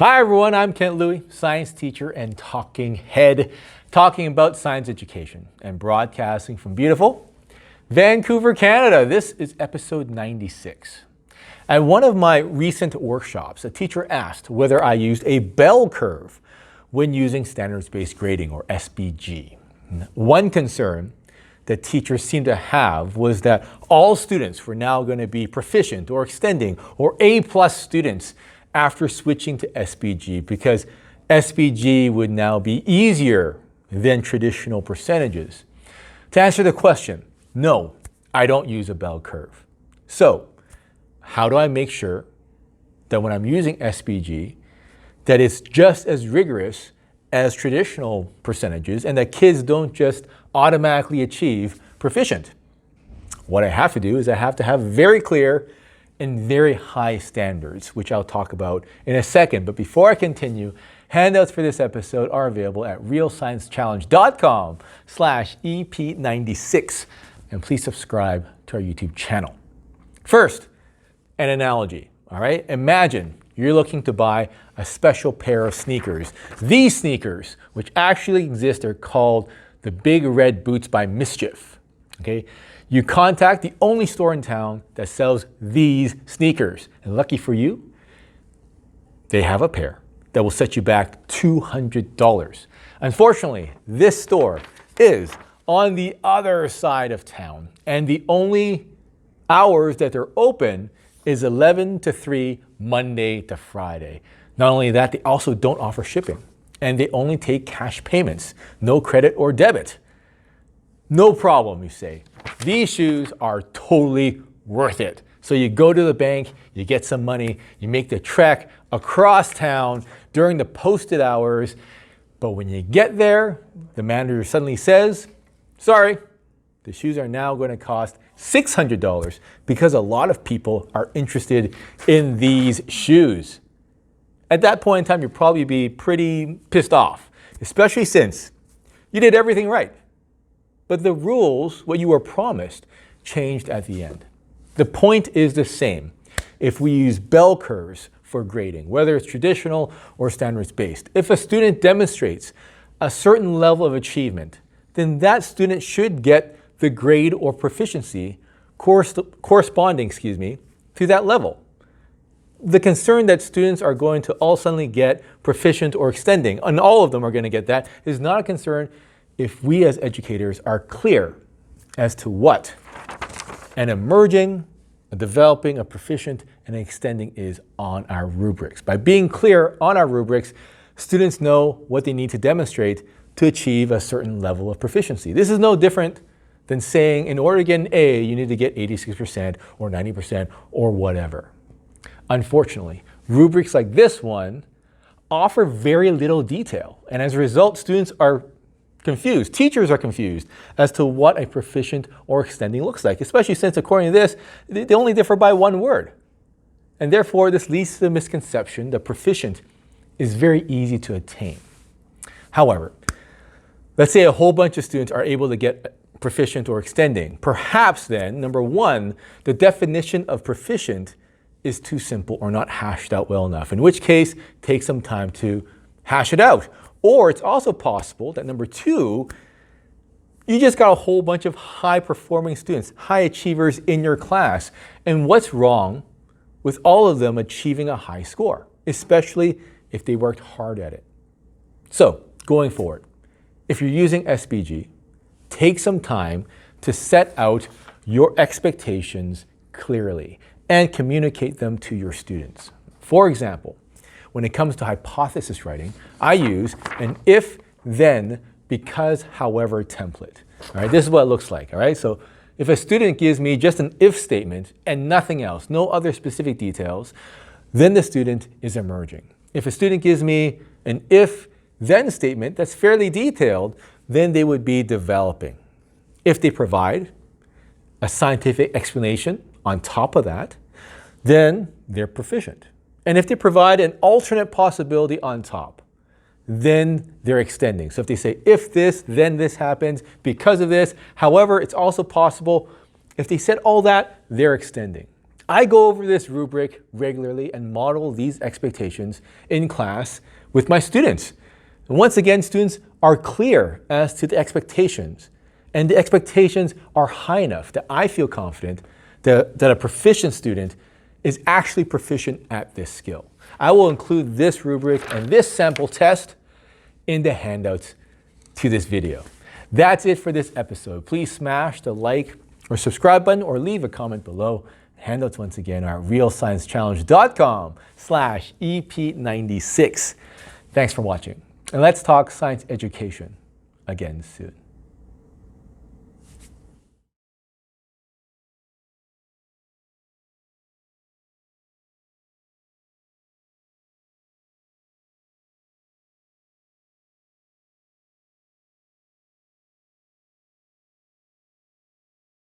Hi everyone, I'm Kent Louie, science teacher and talking head, talking about science education and broadcasting from beautiful Vancouver, Canada. This is episode 96. At one of my recent workshops, a teacher asked whether I used a bell curve when using standards-based grading, or SBG. One concern that teachers seemed to have was that all students were now going to be proficient or extending or A+ students after switching to SBG, because SBG would now be easier than traditional percentages. To answer the question, no, I don't use a bell curve. So, how do I make sure that when I'm using SBG, that it's just as rigorous as traditional percentages and that kids don't just automatically achieve proficient? What I have to do is I have to have very clear and very high standards, which I'll talk about in a second. But before I continue, handouts for this episode are available at realsciencechallenge.com/EP96. And please subscribe to our YouTube channel. First, an analogy, all right? Imagine you're looking to buy a special pair of sneakers. These sneakers, which actually exist, are called the Big Red Boots by Mischief, okay? You contact the only store in town that sells these sneakers. And lucky for you, they have a pair that will set you back $200. Unfortunately, this store is on the other side of town, and the only hours that they're open is 11 to 3, Monday to Friday. Not only that, they also don't offer shipping, and they only take cash payments, no credit or debit. No problem, you say. These shoes are totally worth it. So you go to the bank, you get some money, you make the trek across town during the posted hours, but when you get there, the manager suddenly says, sorry, the shoes are now going to cost $600 because a lot of people are interested in these shoes. At that point in time, you'll probably be pretty pissed off, especially since you did everything right. But the rules, what you were promised, changed at the end. The point is the same. If we use bell curves for grading, whether it's traditional or standards-based, if a student demonstrates a certain level of achievement, then that student should get the grade or proficiency corresponding to that level. The concern that students are going to all suddenly get proficient or extending, and all of them are going to get that, is not a concern if we as educators are clear as to what an emerging, a developing, a proficient, and an extending is on our rubrics. By being clear on our rubrics, students know what they need to demonstrate to achieve a certain level of proficiency. This is no different than saying in order to get an A, you need to get 86% or 90% or whatever. Unfortunately, rubrics like this one offer very little detail, and as a result, students are confused. Teachers are confused as to what a proficient or extending looks like, especially since, according to this, they only differ by one word. And therefore, this leads to the misconception that proficient is very easy to attain. However, let's say a whole bunch of students are able to get proficient or extending. Perhaps then, number one, the definition of proficient is too simple or not hashed out well enough, in which case, take some time to hash it out. Or it's also possible that number two, you just got a whole bunch of high-performing students, high achievers in your class. And what's wrong with all of them achieving a high score, especially if they worked hard at it? So, going forward, if you're using SBG, take some time to set out your expectations clearly and communicate them to your students. For example, when it comes to hypothesis writing, I use an if, then, because, however template. All right, this is what it looks like. All right, so if a student gives me just an if statement and nothing else, no other specific details, then the student is emerging. If a student gives me an if, then statement that's fairly detailed, then they would be developing. If they provide a scientific explanation on top of that, then they're proficient. And if they provide an alternate possibility on top, then they're extending. So if they say, if this, then this happens because of this. However, it's also possible, if they said all that, they're extending. I go over this rubric regularly and model these expectations in class with my students. And once again, students are clear as to the expectations, and the expectations are high enough that I feel confident that a proficient student is actually proficient at this skill. I will include this rubric and this sample test in the handouts to this video. That's it for this episode. Please smash the like or subscribe button or leave a comment below. Handouts once again are at realsciencechallenge.com/EP96. Thanks for watching. And let's talk science education again soon.